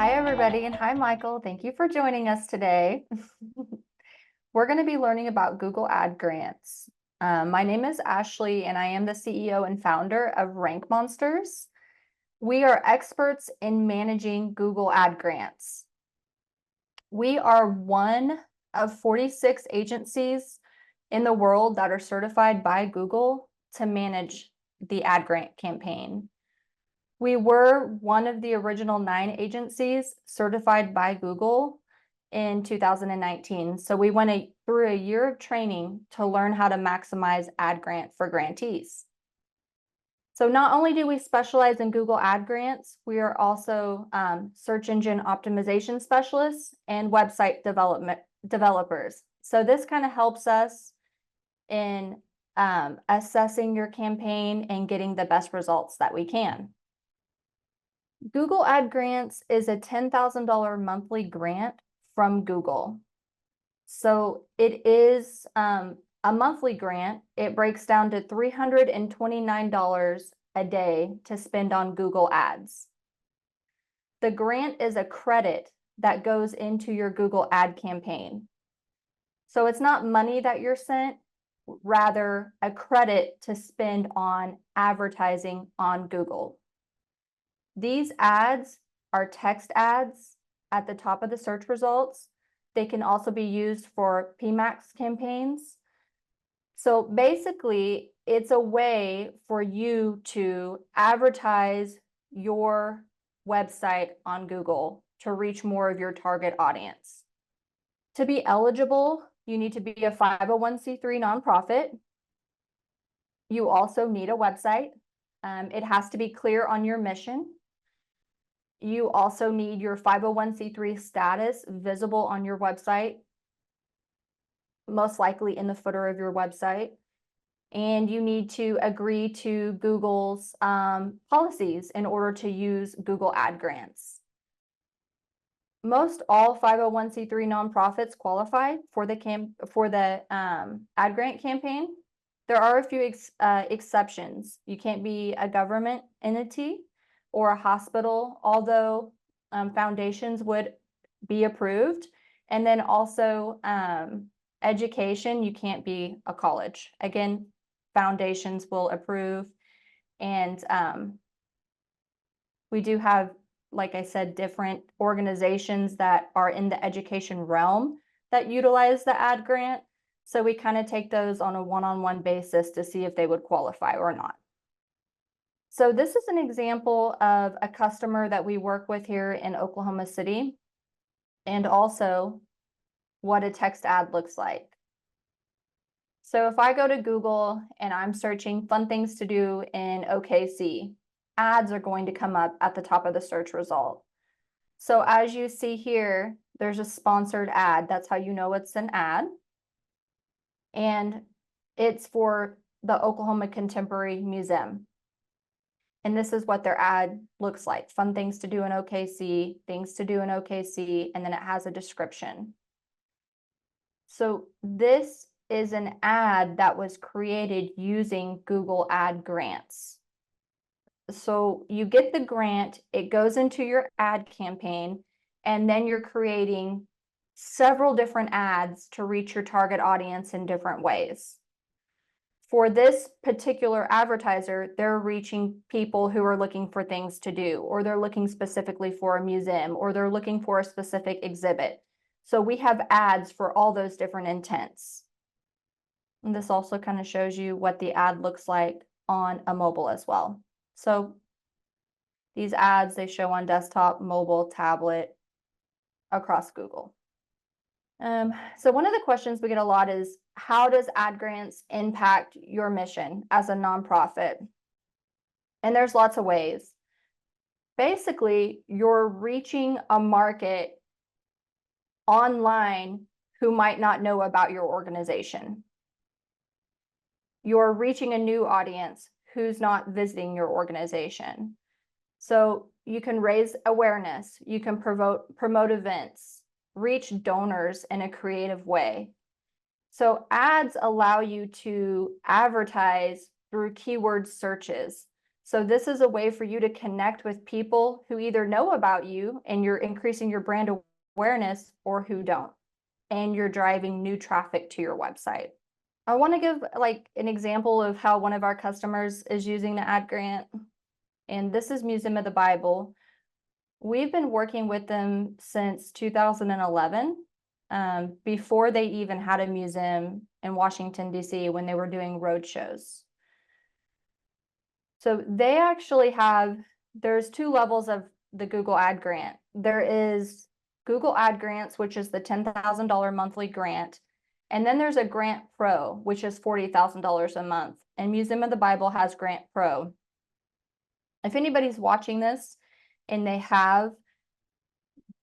Hi, everybody, and hi, Michael. Thank you for joining us today. We're going to be learning about Google Ad Grants. My name is Ashley, and I am the CEO and founder of RankMonsters. We are experts in managing Google Ad Grants. We are one of 46 agencies in the world that are certified by Google to manage the ad grant campaign. We were one of the original 9 agencies certified by Google in 2019. So we went through a year of training to learn how to maximize ad grant for grantees. So not only do we specialize in Google Ad Grants, we are also search engine optimization specialists and website developers. So this kind of helps us in assessing your campaign and getting the best results that we can. Google Ad Grants is a $10,000 monthly grant from Google. So it is a monthly grant. It breaks down to $329 a day to spend on Google Ads. The grant is a credit that goes into your Google ad campaign. So it's not money that you're sent, rather a credit to spend on advertising on Google. These ads are text ads at the top of the search results. They can also be used for PMAX campaigns. So basically, it's a way for you to advertise your website on Google to reach more of your target audience. To be eligible, you need to be a 501c3 nonprofit. You also need a website. It has to be clear on your mission. You also need your 501c3 status visible on your website, most likely in the footer of your website. And you need to agree to Google's policies in order to use Google Ad Grants. Most all 501c3 nonprofits qualify for the ad grant campaign. There are a few exceptions. You can't be a government entity or a hospital, although foundations would be approved. And then also education, you can't be a college. Again, foundations will approve. And we do have, like I said, different organizations that are in the education realm that utilize the ad grant. So we kind of take those on a one-on-one basis to see if they would qualify or not. So this is an example of a customer that we work with here in Oklahoma City, and also what a text ad looks like. So if I go to Google and I'm searching fun things to do in OKC, ads are going to come up at the top of the search result. So as you see here, there's a sponsored ad. That's how you know it's an ad. And it's for the Oklahoma Contemporary Museum. And this is what their ad looks like. Fun things to do in OKC, things to do in OKC, and then it has a description. So this is an ad that was created using Google Ad Grants. So you get the grant, it goes into your ad campaign, and then you're creating several different ads to reach your target audience in different ways. For this particular advertiser, they're reaching people who are looking for things to do, or they're looking specifically for a museum, or they're looking for a specific exhibit. So we have ads for all those different intents. And this also kind of shows you what the ad looks like on a mobile as well. So these ads, they show on desktop, mobile, tablet, across Google. So one of the questions we get a lot is, how does ad grants impact your mission as a nonprofit? And there's lots of ways. Basically, you're reaching a market online who might not know about your organization. You're reaching a new audience who's not visiting your organization. So you can raise awareness, you can promote events, reach donors in a creative way. So ads allow you to advertise through keyword searches. So this is a way for you to connect with people who either know about you and you're increasing your brand awareness, or who don't, and you're driving new traffic to your website. I want to give like an example of how one of our customers is using the ad grant, and this is Museum of the Bible. We've been working with them since 2011, before they even had a museum in Washington, D.C., when they were doing road shows. So they actually have, there's two levels of the Google Ad Grant. There is Google Ad Grants, which is the $10,000 monthly grant. And then there's a Grant Pro, which is $40,000 a month. And Museum of the Bible has Grant Pro. If anybody's watching this and they have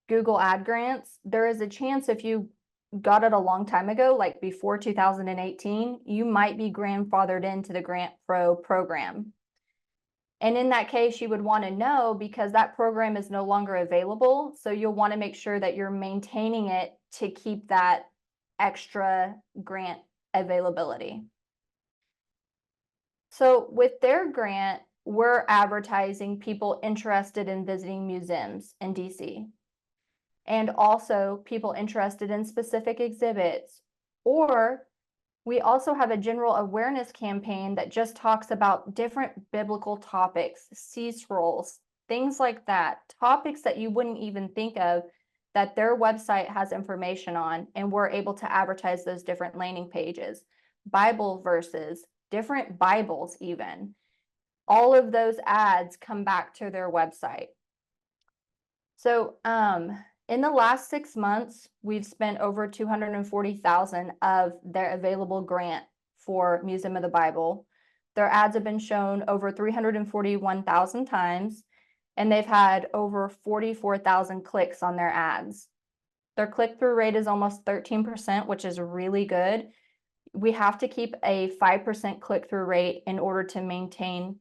Google Ad Grants, there is a chance if you got it a long time ago, like before 2018, you might be grandfathered into the Grant Pro program. And in that case, you would want to know, because that program is no longer available. So you'll want to make sure that you're maintaining it to keep that extra grant availability. So with their grant, we're advertising people interested in visiting museums in DC, and also people interested in specific exhibits. Or we also have a general awareness campaign that just talks about different biblical topics, C-scrolls, things like that, topics that you wouldn't even think of that their website has information on, and we're able to advertise those different landing pages, Bible verses, different Bibles even. All of those ads come back to their website. So in the last 6 months, we've spent over $240,000 of their available grant for Museum of the Bible. Their ads have been shown over 341,000 times, and they've had over 44,000 clicks on their ads. Their click-through rate is almost 13%, which is really good. We have to keep a 5% click-through rate in order to maintain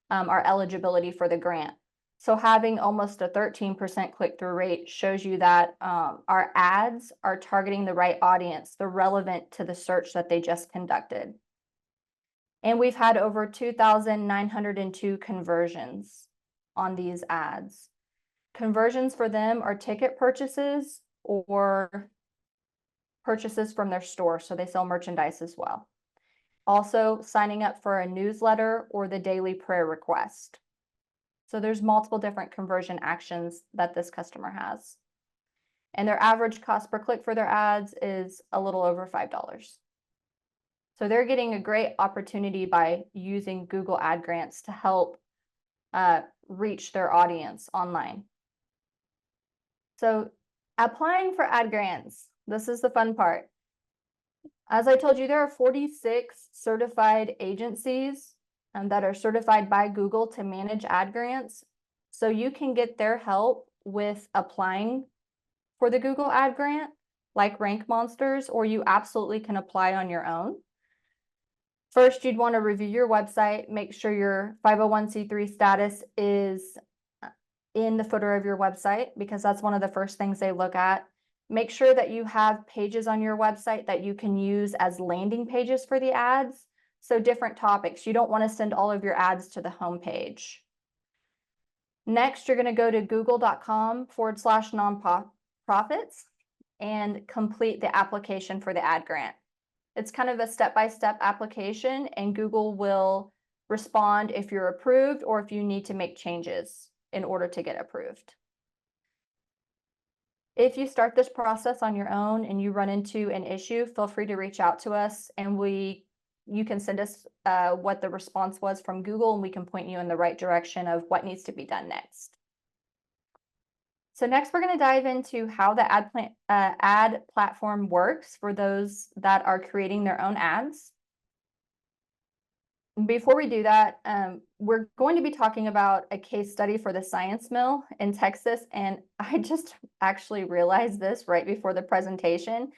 our eligibility for the grant. So having almost a 13% click-through rate shows you that our ads are targeting the right audience. They're relevant to the search that they just conducted. And we've had over 2,902 conversions on these ads. Conversions for them are ticket purchases or purchases from their store, so they sell merchandise as well. Also, signing up for a newsletter or the daily prayer request. So there's multiple different conversion actions that this customer has. And their average cost per click for their ads is a little over $5. So they're getting a great opportunity by using Google Ad Grants to help reach their audience online. So applying for ad grants, this is the fun part. As I told you, there are 46 certified agencies that are certified by Google to manage ad grants. So you can get their help with applying for the Google Ad Grant, like RankMonsters, or you absolutely can apply on your own. First, you'd want to review your website, make sure your 501c3 status is in the footer of your website, because that's one of the first things they look at. Make sure that you have pages on your website that you can use as landing pages for the ads. So different topics. You don't want to send all of your ads to the home page. Next, you're going to go to google.com/nonprofits and complete the application for the ad grant. It's kind of a step-by-step application, and Google will respond if you're approved or if you need to make changes in order to get approved. If you start this process on your own and you run into an issue, feel free to reach out to us, and you can send us what the response was from Google, and we can point you in the right direction of what needs to be done next. So next, we're going to dive into how the ad platform works for those that are creating their own ads. Before we do that, we're going to be talking about a case study for the Science Mill in Texas, and I just actually realized this right before the presentation,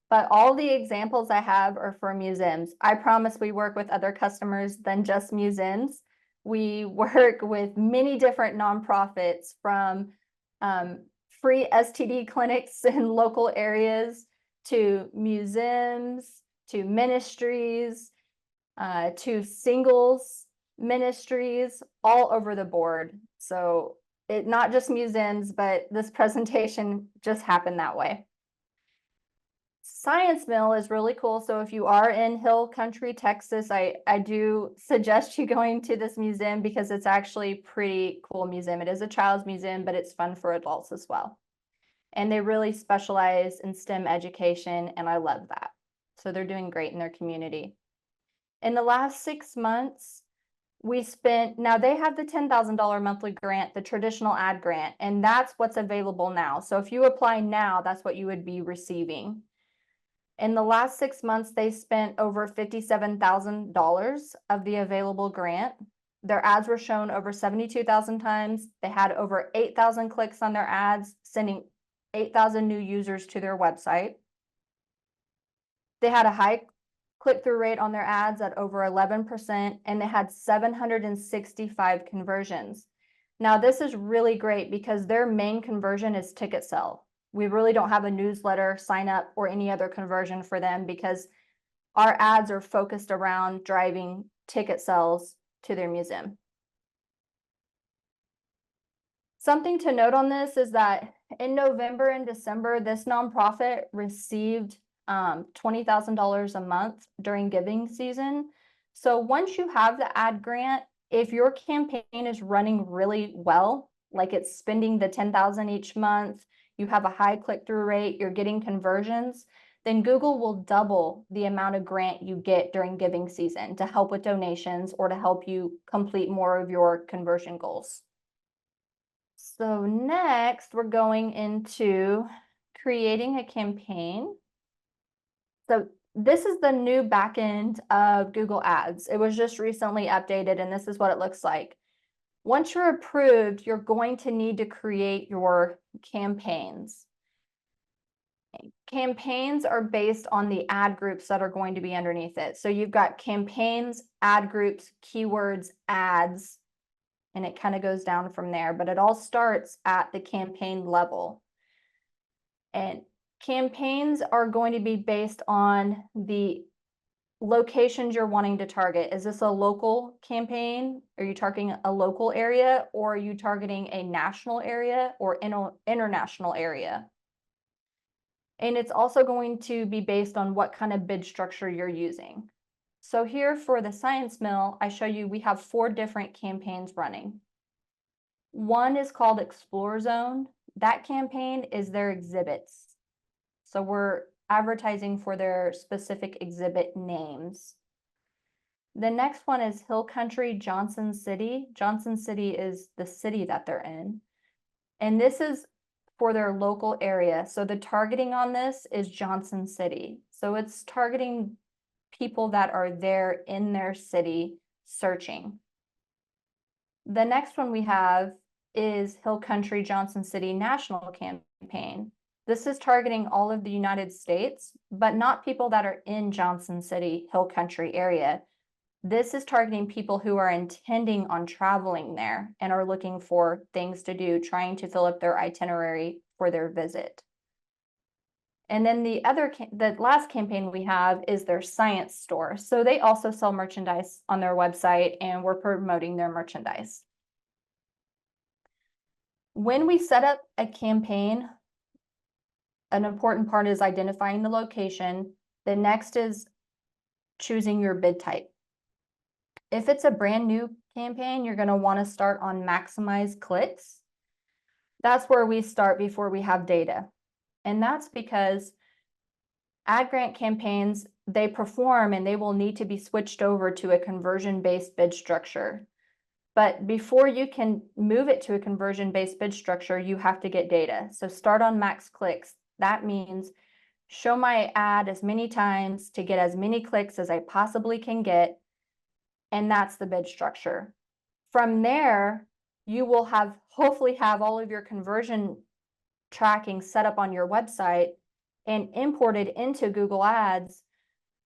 but all the examples I have are for museums. I promise we work with other customers than just museums. We work with many different nonprofits, from free STD clinics in local areas to museums, to ministries, to singles, ministries, all over the board. So it not just museums, but this presentation just happened that way. Science Mill is really cool. So if you are in Hill Country, Texas, I do suggest you going to this museum because it's actually a pretty cool museum. It is a child's museum, but it's fun for adults as well. And they really specialize in STEM education, and I love that. So they're doing great in their community. In the last 6 months, now they have the $10,000 monthly grant, the traditional ad grant, and that's what's available now. So if you apply now, that's what you would be receiving. In the last 6 months, they spent over $57,000 of the available grant. Their ads were shown over 72,000 times. They had over 8,000 clicks on their ads, sending 8,000 new users to their website. They had a high click-through rate on their ads at over 11%, and they had 765 conversions. Now, this is really great because their main conversion is ticket sell. We really don't have a newsletter, sign up, or any other conversion for them because our ads are focused around driving ticket sales to their museum. Something to note on this is that in November and December, this nonprofit received $20,000 a month during giving season. So once you have the ad grant, if your campaign is running really well, like it's spending the $10,000 each month, you have a high click-through rate, you're getting conversions, then Google will double the amount of grant you get during giving season to help with donations or to help you complete more of your conversion goals. So next, we're going into creating a campaign. So this is the new backend of Google Ads. It was just recently updated, and this is what it looks like. Once you're approved, you're going to need to create your campaigns. Campaigns are based on the ad groups that are going to be underneath it. So you've got campaigns, ad groups, keywords, ads, and it kind of goes down from there, but it all starts at the campaign level. And campaigns are going to be based on the locations you're wanting to target. Is this a local campaign? Are you targeting a local area, or are you targeting a national area or international area? And it's also going to be based on what kind of bid structure you're using. So here for the Science Mill, I show you we have 4 different campaigns running. One is called Explore Zone. That campaign is their exhibits. So we're advertising for their specific exhibit names. The next one is Hill Country, Johnson City. Johnson City is the city that they're in. And this is for their local area. So the targeting on this is Johnson City. So it's targeting people that are there in their city searching. The next one we have is Hill Country, Johnson City National Campaign. This is targeting all of the United States, but not people that are in Johnson City, Hill Country area. This is targeting people who are intending on traveling there and are looking for things to do, trying to fill up their itinerary for their visit. And then the last campaign we have is their science store. So they also sell merchandise on their website, and we're promoting their merchandise. When we set up a campaign, an important part is identifying the location. The next is choosing your bid type. If it's a brand new campaign, you're going to want to start on maximize clicks. That's where we start before we have data. And that's because ad grant campaigns, they perform and they will need to be switched over to a conversion-based bid structure. But before you can move it to a conversion-based bid structure, you have to get data. So start on max clicks. That means show my ad as many times to get as many clicks as I possibly can get. And that's the bid structure. From there, you will hopefully have all of your conversion tracking set up on your website and imported into Google Ads.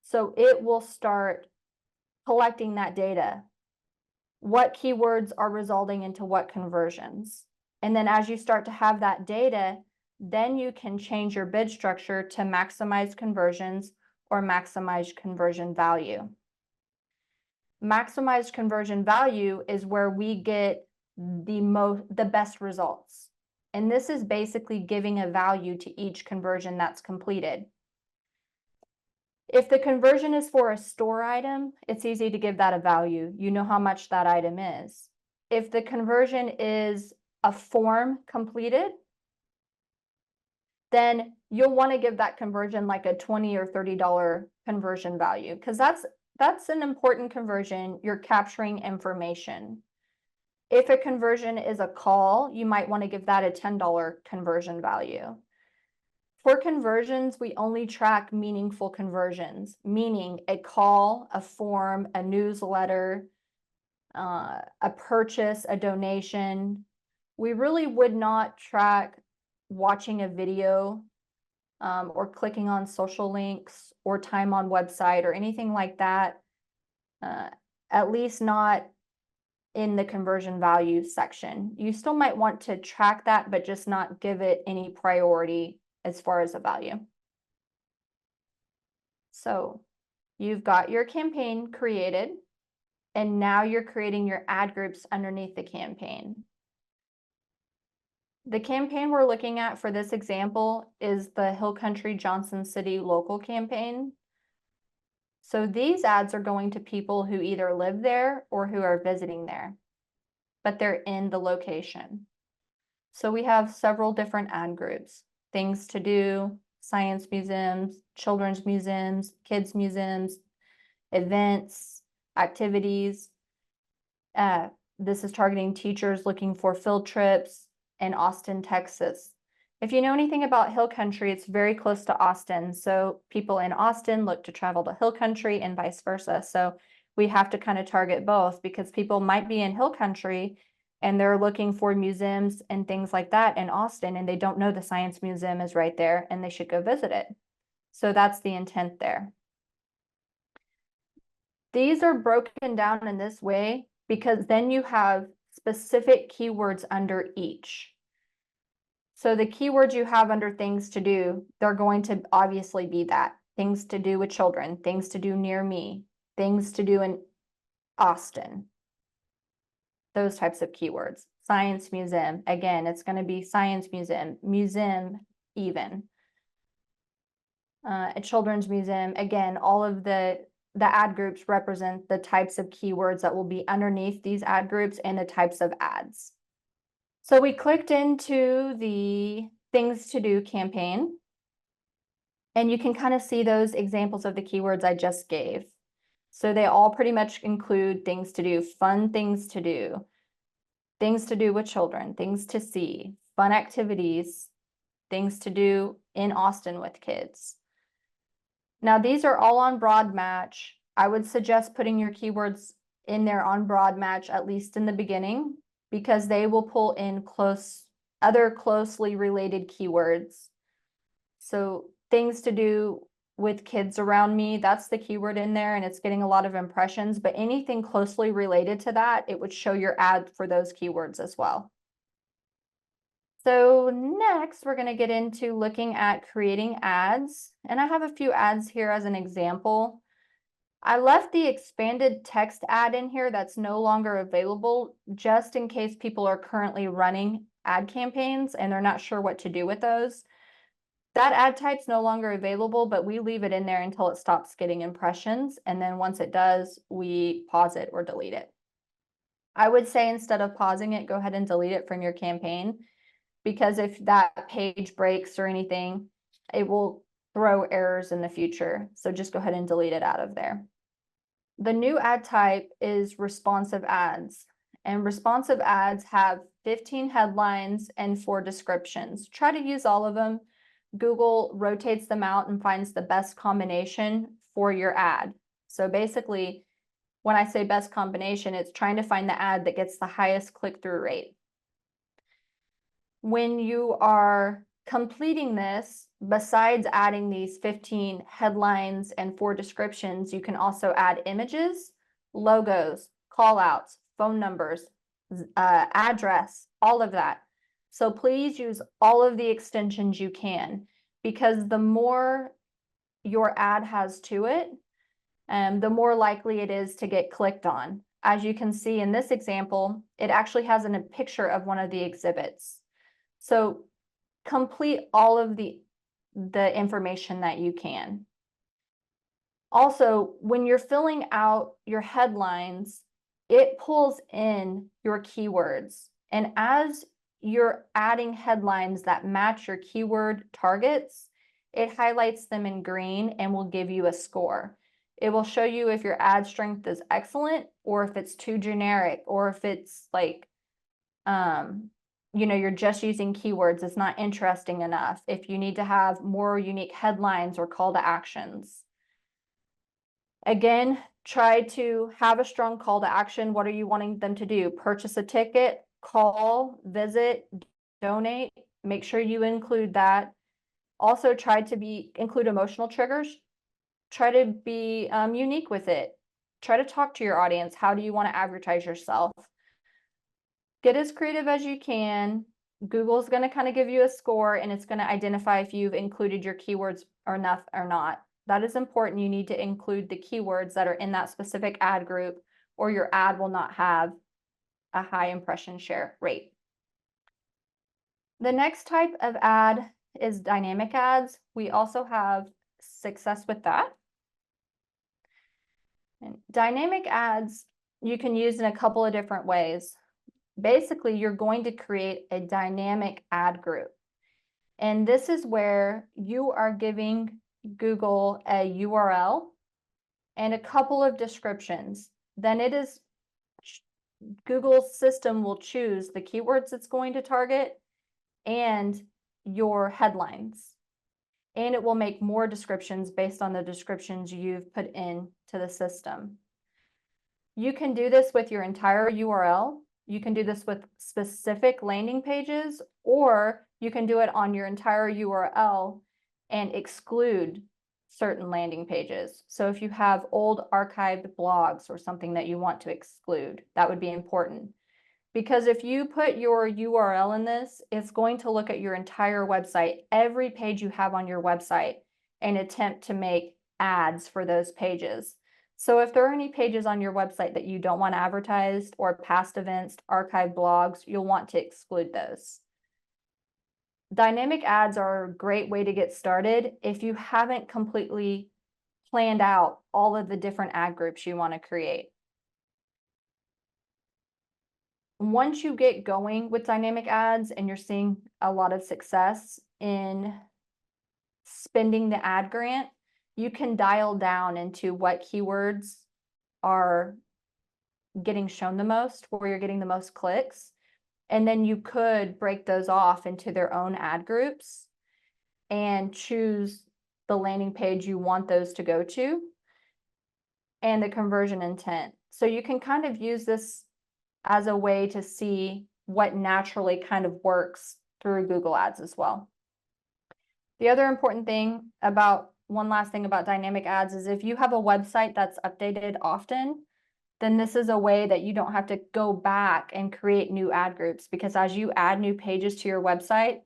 So it will start collecting that data. What keywords are resulting into what conversions? And then as you start to have that data, then you can change your bid structure to maximize conversions or maximize conversion value. maximized conversion value is where we get the best results. And this is basically giving a value to each conversion that's completed. If the conversion is for a store item, it's easy to give that a value. You know how much that item is. If the conversion is a form completed, then you'll want to give that conversion like a $20 or $30 conversion value, because that's an important conversion. You're capturing information. If a conversion is a call, you might want to give that a $10 conversion value. For conversions, we only track meaningful conversions, meaning a call, a form, a newsletter, a purchase, a donation. We really would not track watching a video or clicking on social links or time on website or anything like that, at least not in the conversion value section. You still might want to track that, but just not give it any priority as far as a value. So you've got your campaign created, and now you're creating your ad groups underneath the campaign. The campaign we're looking at for this example is the Hill Country Johnson City local campaign. So these ads are going to people who either live there or who are visiting there, but they're in the location. So we have several different ad groups: things to do, science museums, children's museums, kids museums, events, activities. This is targeting teachers looking for field trips in Austin, Texas. If you know anything about Hill Country, it's very close to Austin. So people in Austin look to travel to Hill Country and vice versa. So we have to kind of target both, because people might be in Hill Country and they're looking for museums and things like that in Austin, and they don't know the Science Museum is right there and they should go visit it. So that's the intent there. These are broken down in this way because then you have specific keywords under each. So the keywords you have under things to do, they're going to obviously be that. Things to do with children, things to do near me, things to do in Austin. Those types of keywords. Science museum, again, it's going to be science museum, museum even. A children's museum, again, all of the ad groups represent the types of keywords that will be underneath these ad groups and the types of ads. So we clicked into the things to do campaign, and you can kind of see those examples of the keywords I just gave. So they all pretty much include things to do, fun things to do with children, things to see, fun activities, things to do in Austin with kids. Now, these are all on broad match. I would suggest putting your keywords in there on broad match, at least in the beginning, because they will pull in other closely related keywords. So things to do with kids around me, that's the keyword in there, and it's getting a lot of impressions, but anything closely related to that, it would show your ad for those keywords as well. So next, we're going to get into looking at creating ads, and I have a few ads here as an example. I left the expanded text ad in here that's no longer available, just in case people are currently running ad campaigns and they're not sure what to do with those. That ad type's no longer available, but we leave it in there until it stops getting impressions. And then once it does, we pause it or delete it. I would say instead of pausing it, go ahead and delete it from your campaign, because if that page breaks or anything, it will throw errors in the future. So just go ahead and delete it out of there. The new ad type is responsive ads, and responsive ads have 15 headlines and 4 descriptions. Try to use all of them. Google rotates them out and finds the best combination for your ad. So basically, when I say best combination, it's trying to find the ad that gets the highest click-through rate. When you are completing this, besides adding these 15 headlines and 4 descriptions, you can also add images, logos, call-outs, phone numbers, address, all of that. So please use all of the extensions you can, because the more your ad has to it, the more likely it is to get clicked on. As you can see in this example, it actually has a picture of one of the exhibits. So complete all of the information that you can. Also, when you're filling out your headlines, it pulls in your keywords. And as you're adding headlines that match your keyword targets, it highlights them in green and will give you a score. It will show you if your ad strength is excellent or if it's too generic, or if it's like, you're just using keywords, it's not interesting enough, if you need to have more unique headlines or call to actions. Again, try to have a strong call to action. What are you wanting them to do? Purchase a ticket, call, visit, donate. Make sure you include that. Also, try to include emotional triggers. Try to be unique with it. Try to talk to your audience. How do you want to advertise yourself? Get as creative as you can. Google's going to kind of give you a score, and it's going to identify if you've included your keywords enough or not. That is important. You need to include the keywords that are in that specific ad group, or your ad will not have a high impression share rate. The next type of ad is dynamic ads. We also have success with that. And dynamic ads you can use in a couple of different ways. Basically, you're going to create a dynamic ad group. And this is where you are giving Google a URL and a couple of descriptions. Then Google's system will choose the keywords it's going to target and your headlines. And it will make more descriptions based on the descriptions you've put into the system. You can do this with your entire URL. You can do this with specific landing pages, or you can do it on your entire URL and exclude certain landing pages. So if you have old archived blogs or something that you want to exclude, that would be important. Because if you put your URL in this, it's going to look at your entire website, every page you have on your website, and attempt to make ads for those pages. So if there are any pages on your website that you don't want advertised, or past events, archived blogs, you'll want to exclude those. Dynamic ads are a great way to get started if you haven't completely planned out all of the different ad groups you want to create. Once you get going with dynamic ads and you're seeing a lot of success in spending the ad grant, you can dial down into what keywords are getting shown the most, where you're getting the most clicks. And then you could break those off into their own ad groups and choose the landing page you want those to go to and the conversion intent. So you can kind of use this as a way to see what naturally kind of works through Google Ads as well. The other important thing about, one last thing about dynamic ads, is if you have a website that's updated often, then this is a way that you don't have to go back and create new ad groups, because as you add new pages to your website,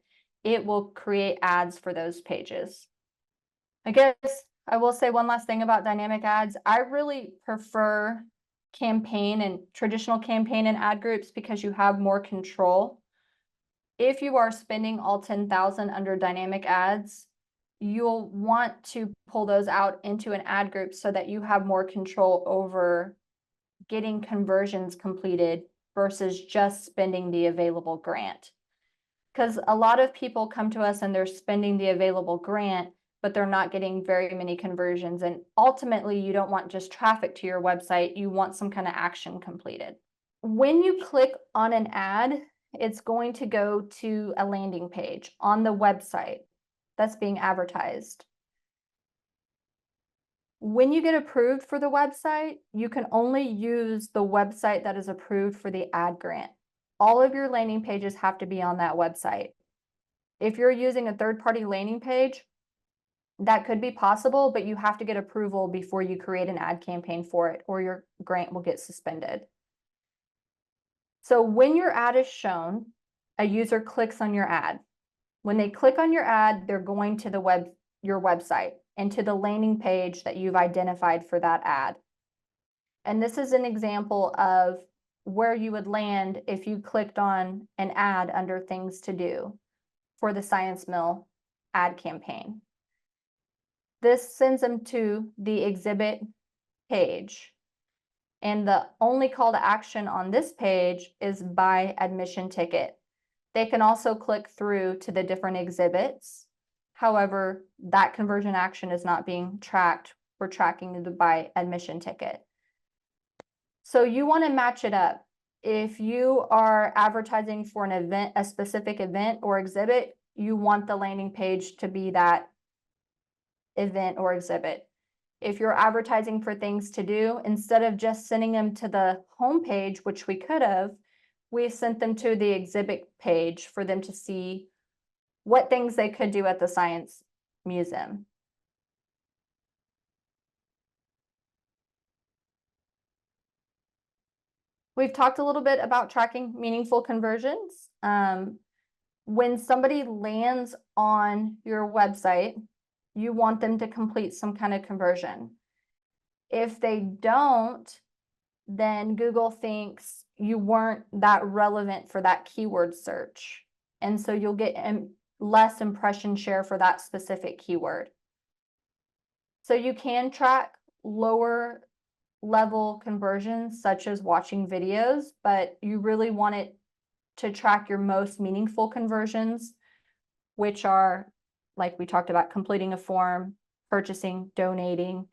it will create ads for those pages. I guess I will say one last thing about dynamic ads. I really prefer campaign and traditional campaign and ad groups because you have more control. If you are spending all 10,000 under dynamic ads, you'll want to pull those out into an ad group so that you have more control over getting conversions completed versus just spending the available grant. Because a lot of people come to us and they're spending the available grant, but they're not getting very many conversions. And ultimately, you don't want just traffic to your website. You want some kind of action completed. When you click on an ad, it's going to go to a landing page on the website that's being advertised. When you get approved for the website, you can only use the website that is approved for the ad grant. All of your landing pages have to be on that website. If you're using a third-party landing page, that could be possible, but you have to get approval before you create an ad campaign for it, or your grant will get suspended. So when your ad is shown, a user clicks on your ad. When they click on your ad, they're going to your website. and to the landing page that you've identified for that ad. And this is an example of where you would land if you clicked on an ad under things to do for the Science Mill ad campaign. This sends them to the exhibit page. And the only call to action on this page is buy admission ticket. They can also click through to the different exhibits. However, that conversion action is not being tracked. We're tracking the buy admission ticket. So you want to match it up. If you are advertising for an event, a specific event or exhibit, you want the landing page to be that event or exhibit. If you're advertising for things to do, instead of just sending them to the home page, which we could have, we sent them to the exhibit page for them to see what things they could do at the Science Museum. We've talked a little bit about tracking meaningful conversions. When somebody lands on your website, you want them to complete some kind of conversion. If they don't, then Google thinks you weren't that relevant for that keyword search. And so you'll get less impression share for that specific keyword. So you can track lower level conversions, such as watching videos, but you really want it to track your most meaningful conversions, which are, like we talked about, completing a form, purchasing, donating,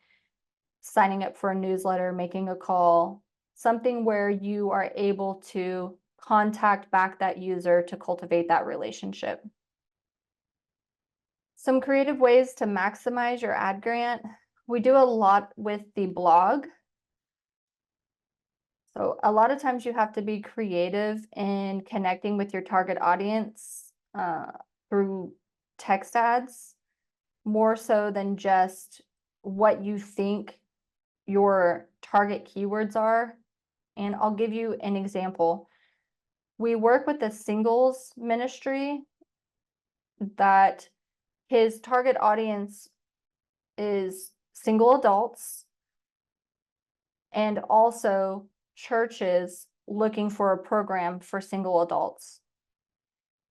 signing up for a newsletter, making a call, something where you are able to contact back that user to cultivate that relationship. Some creative ways to maximize your ad grant. We do a lot with the blog. So a lot of times you have to be creative in connecting with your target audience through text ads, more so than just what you think your target keywords are. And I'll give you an example. We work with a singles ministry that his target audience is single adults and also churches looking for a program for single adults.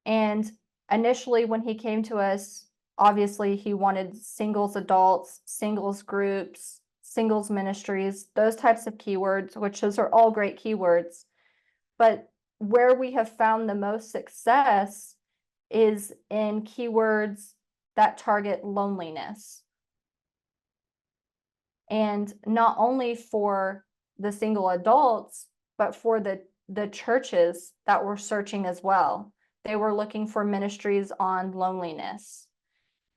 And initially, when he came to us, obviously he wanted singles adults, singles groups, singles ministries, those types of keywords, which those are all great keywords. But where we have found the most success is in keywords that target loneliness. And not only for the single adults, but for the churches that were searching as well. They were looking for ministries on loneliness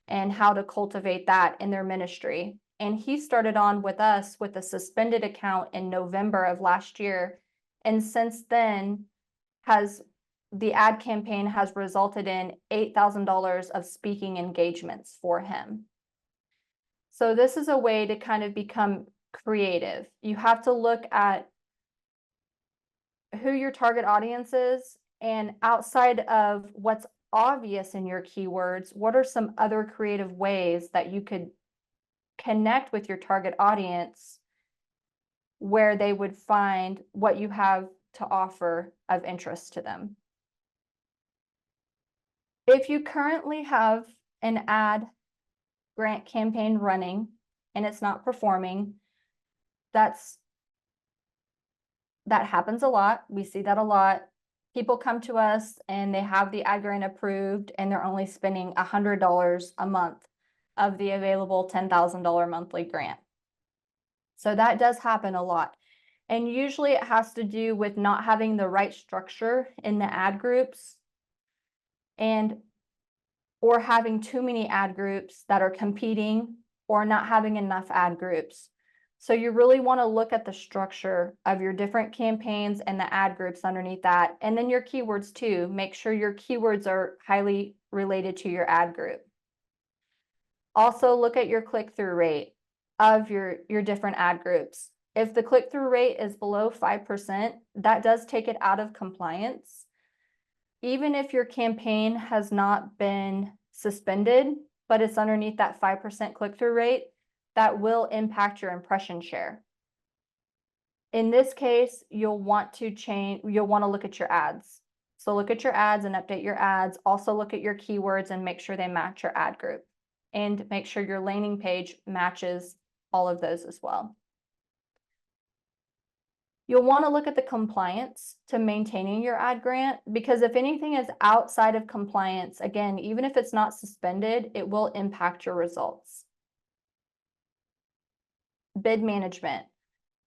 and how to cultivate that in their ministry. And he started on with us with a suspended account in November of last year. And since then, the ad campaign has resulted in $8,000 of speaking engagements for him. So this is a way to kind of become creative. You have to look at who your target audience is, and outside of what's obvious in your keywords, what are some other creative ways that you could connect with your target audience where they would find what you have to offer of interest to them. If you currently have an ad grant campaign running and it's not performing, that happens a lot. We see that a lot. People come to us and they have the ad grant approved and they're only spending $100 a month of the available $10,000 monthly grant. So that does happen a lot. And usually it has to do with not having the right structure in the ad groups or having too many ad groups that are competing or not having enough ad groups. So you really want to look at the structure of your different campaigns and the ad groups underneath that. And then your keywords too. Make sure your keywords are highly related to your ad group. Also look at your click-through rate of your different ad groups. If the click-through rate is below 5%, that does take it out of compliance. Even if your campaign has not been suspended, but it's underneath that 5% click-through rate, that will impact your impression share. In this case, you'll want to look at your ads. So look at your ads and update your ads. Also look at your keywords and make sure they match your ad group. And make sure your landing page matches all of those as well. You'll want to look at the compliance to maintaining your ad grant, because if anything is outside of compliance, again, even if it's not suspended, it will impact your results. Bid management.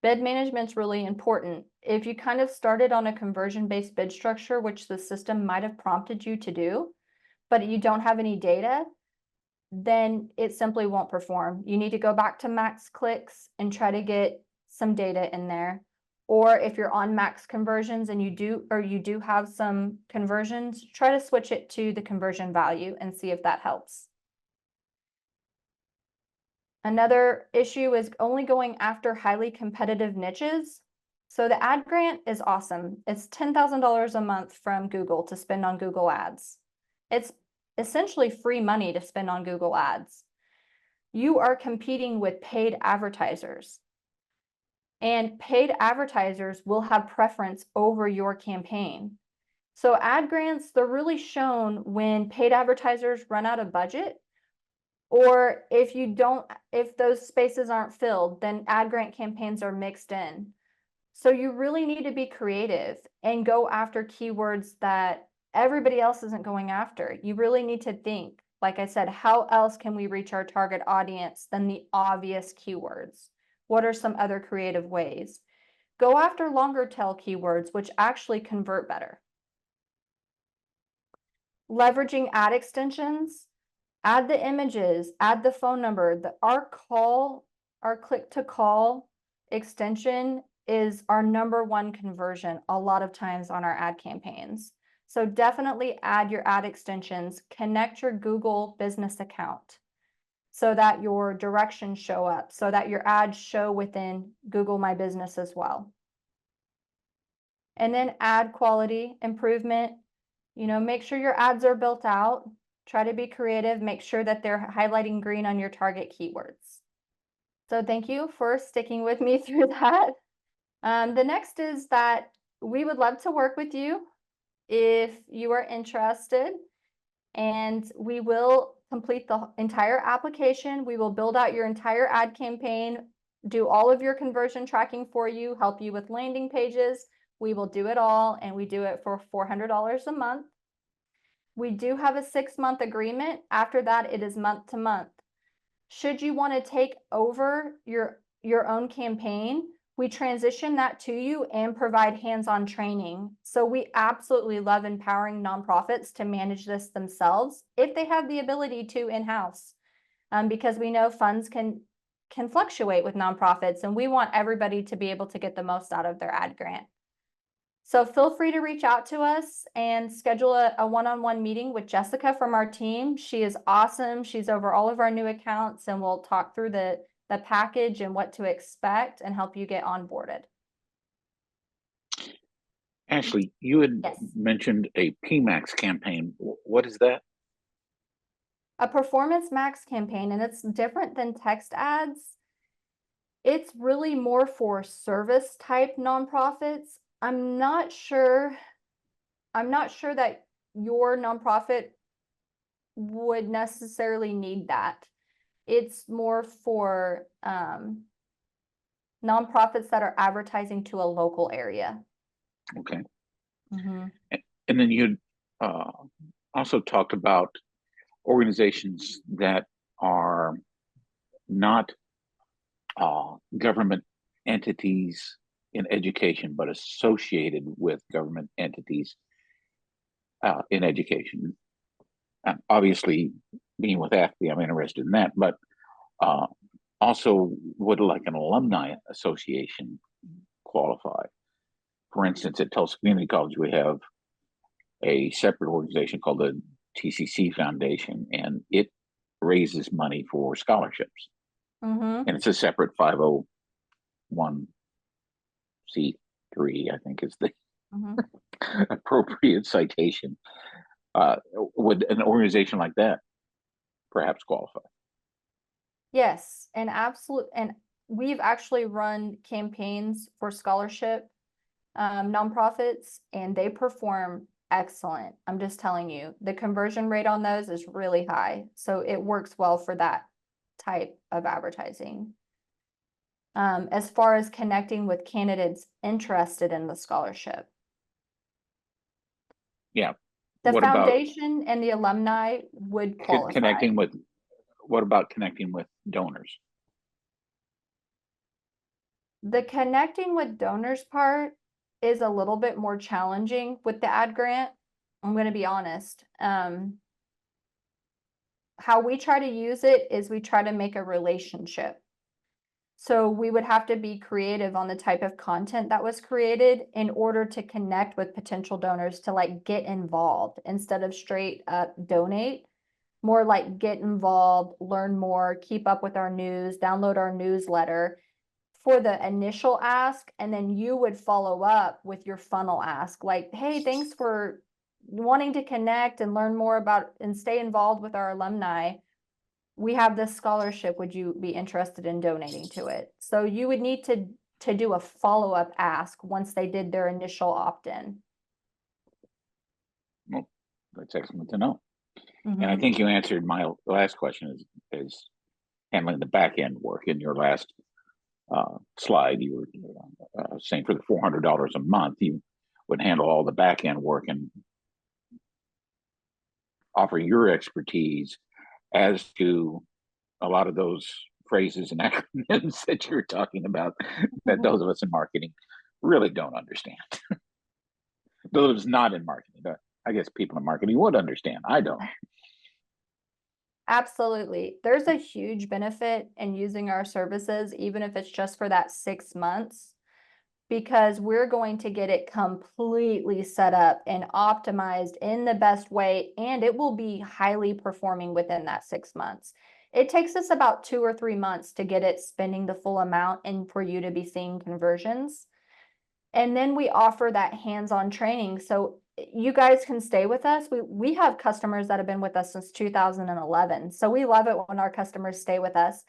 Bid management's really important. If you kind of started on a conversion-based bid structure, which the system might have prompted you to do, but you don't have any data, then it simply won't perform. You need to go back to max clicks and try to get some data in there. Or if you're on max conversions and you do have some conversions, try to switch it to the conversion value and see if that helps. Another issue is only going after highly competitive niches. So the ad grant is awesome. It's $10,000 a month from Google to spend on Google Ads. It's essentially free money to spend on Google Ads. You are competing with paid advertisers. And paid advertisers will have preference over your campaign. So ad grants, they're really shown when paid advertisers run out of budget, or if those spaces aren't filled, then ad grant campaigns are mixed in. So you really need to be creative and go after keywords that everybody else isn't going after. You really need to think, like I said, how else can we reach our target audience than the obvious keywords? What are some other creative ways? Go after longer tail keywords, which actually convert better. Leveraging ad extensions, add the images, add the phone number. Our click to call extension is our #1 conversion a lot of times on our ad campaigns. So definitely add your ad extensions, connect your Google business account so that your directions show up, so that your ads show within Google My Business as well. And then ad quality improvement, make sure your ads are built out, try to be creative, make sure that they're highlighting green on your target keywords. So thank you for sticking with me through that. The next is that we would love to work with you if you are interested, and we will complete the entire application. We will build out your entire ad campaign, do all of your conversion tracking for you, help you with landing pages. We will do it all, and we do it for $400 a month. We do have a 6-month agreement. After that, it is month to month. Should you want to take over your own campaign, we transition that to you and provide hands-on training. So we absolutely love empowering nonprofits to manage this themselves if they have the ability to in-house, because we know funds can fluctuate with nonprofits, and we want everybody to be able to get the most out of their ad grant. So feel free to reach out to us and schedule a one-on-one meeting with Jessica from our team. She is awesome. She's over all of our new accounts, and we'll talk through the package and what to expect and help you get onboarded. Ashley, you had Yes. mentioned a PMAX campaign. What is that? A performance max campaign, and it's different than text ads. It's really more for service type nonprofits. I'm not sure that your nonprofit would necessarily need that. It's more for nonprofits that are advertising to a local area. Okay. Mm-hmm. And then you also talked about organizations that are not government entities in education, but associated with government entities in education. Obviously, being with AFB, I'm interested in that, but also would like an alumni association qualify? For instance, at Tulsa Community College, we have a separate organization called the TCC Foundation, and it raises money for scholarships. Mm-hmm. And it's a separate 501c3, I think is the appropriate citation. Would an organization like that perhaps qualify. Yes, and we've actually run campaigns for scholarship nonprofits, and they perform excellent. I'm just telling you, the conversion rate on those is really high, so it works well for that type of advertising. As far as connecting with candidates interested in the scholarship, Yeah. the What about foundation and the alumni would qualify. connecting with, what about connecting with donors? The connecting with donors part is a little bit more challenging with the ad grant. I'm going to be honest. How we try to use it is we try to make a relationship. So we would have to be creative on the type of content that was created in order to connect with potential donors to like get involved instead of straight up donate. More like get involved, learn more, keep up with our news, download our newsletter for the initial ask, and then you would follow up with your funnel ask like, hey, thanks for wanting to connect and learn more about and stay involved with our alumni. We have this scholarship, would you be interested in donating to it? So you would need to do a follow-up ask once they did their initial opt-in. Well, that's excellent to know. And I Mhm. think you answered my last question is handling the back end work. In your last slide, you were saying for the $400 a month, you would handle all the back end work and offer your expertise as to a lot of those phrases and acronyms that you're talking about that those of us in marketing really don't understand. Those not in marketing, but I guess people in marketing would understand. I don't. Absolutely. There's a huge benefit in using our services, even if it's just for that 6 months, because we're going to get it completely set up and optimized in the best way, and it will be highly performing within that 6 months. It takes us about 2 or 3 months to get it spending the full amount and for you to be seeing conversions. And then we offer that hands-on training. So you guys can stay with us. We have customers that have been with us since 2011. So we love it when our customers stay with us.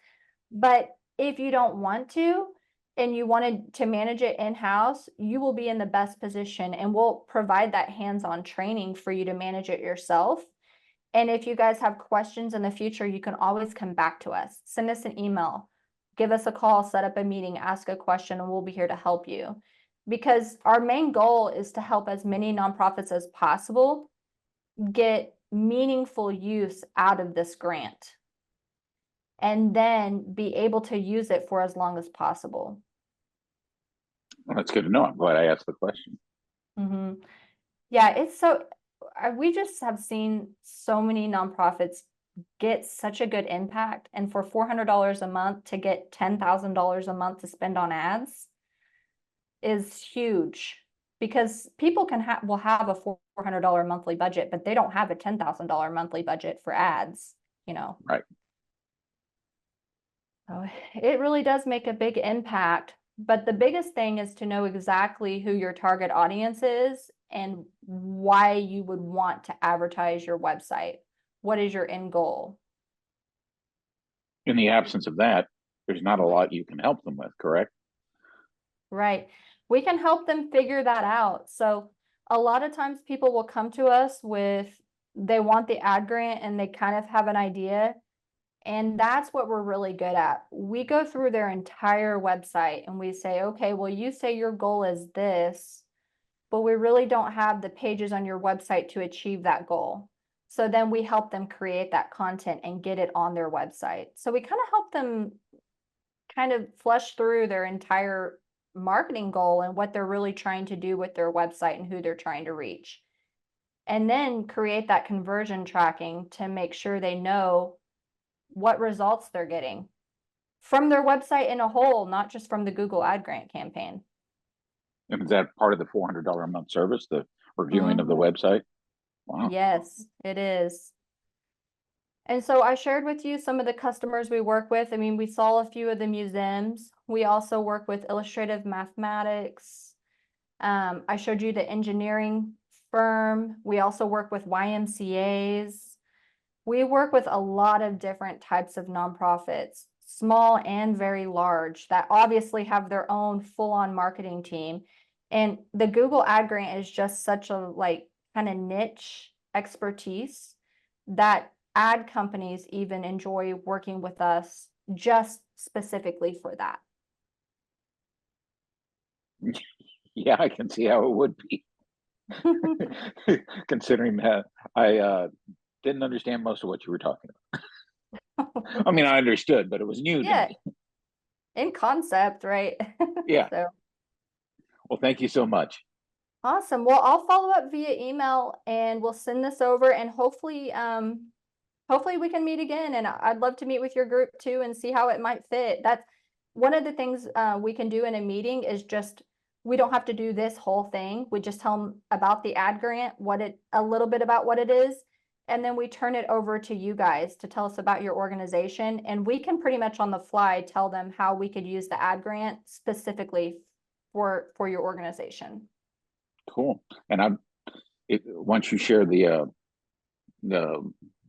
But if you don't want to, and you wanted to manage it in-house, you will be in the best position and we'll provide that hands-on training for you to manage it yourself. And if you guys have questions in the future, you can always come back to us. Send us an email, give us a call, set up a meeting, ask a question, and we'll be here to help you. Because our main goal is to help as many nonprofits as possible get meaningful use out of this grant and then be able to use it for as long as possible. Well, that's good to know. I'm glad I asked the question. Mm-hmm. Yeah, it's so, we just have seen so many nonprofits get such a good impact. And for $400 a month to get $10,000 a month to spend on ads is huge, because people will have a $400 monthly budget, but they don't have a $10,000 monthly budget for ads, Right. So it really does make a big impact. But the biggest thing is to know exactly who your target audience is and why you would want to advertise your website. What is your end goal? In the absence of that, there's not a lot you can help them with, correct? Right. We can help them figure that out. So a lot of times people will come to us with, they want the ad grant and they kind of have an idea. And that's what we're really good at. We go through their entire website and we say, okay, well, you say your goal is this, but we really don't have the pages on your website to achieve that goal. So then we help them create that content and get it on their website. So we kind of help them kind of flush through their entire marketing goal and what they're really trying to do with their website and who they're trying to reach. And then create that conversion tracking to make sure they know what results they're getting from their website in a whole, not just from the Google Ad Grant campaign. And is that part of the $400 a month service, the reviewing of the Mhm. website? Wow. Yes, it is. And so I shared with you some of the customers we work with. I mean, we saw a few of the museums. We also work with illustrative mathematics. I showed you the engineering firm. We also work with YMCAs. We work with a lot of different types of nonprofits, small and very large, that obviously have their own full-on marketing team. And the Google Ad Grant is just such a like kind of niche expertise that ad companies even enjoy working with us just specifically for that. Yeah, I can see how it would be, considering that I didn't understand most of what you were talking about. I mean, I understood, but it was new to Yeah, me. in concept, right? Yeah. So Well, thank you so much. awesome. Well, I'll follow up via email and we'll send this over and hopefully we can meet again. And I'd love to meet with your group too and see how it might fit. That's one of the things we can do in a meeting is just we don't have to do this whole thing. We just tell them about the ad grant, a little bit about what it is, and then we turn it over to you guys to tell us about your organization. And we can pretty much on the fly tell them how we could use the ad grant specifically for your organization. Cool. And once you share the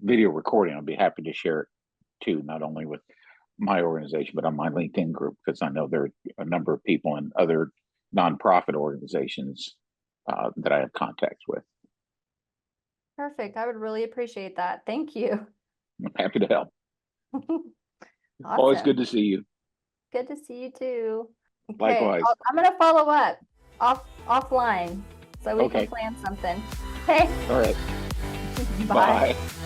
video recording, I'll be happy to share it too, not only with my organization, but on my LinkedIn group, because I know there are a number of people in other nonprofit organizations that I have contacts with. Perfect. I would really appreciate that. Thank you. I'm happy to help. Always Awesome. good to see you. Good to see you too. Okay, Likewise. I'm gonna follow up offline so we can Okay. plan something. Okay, All right. bye. Bye.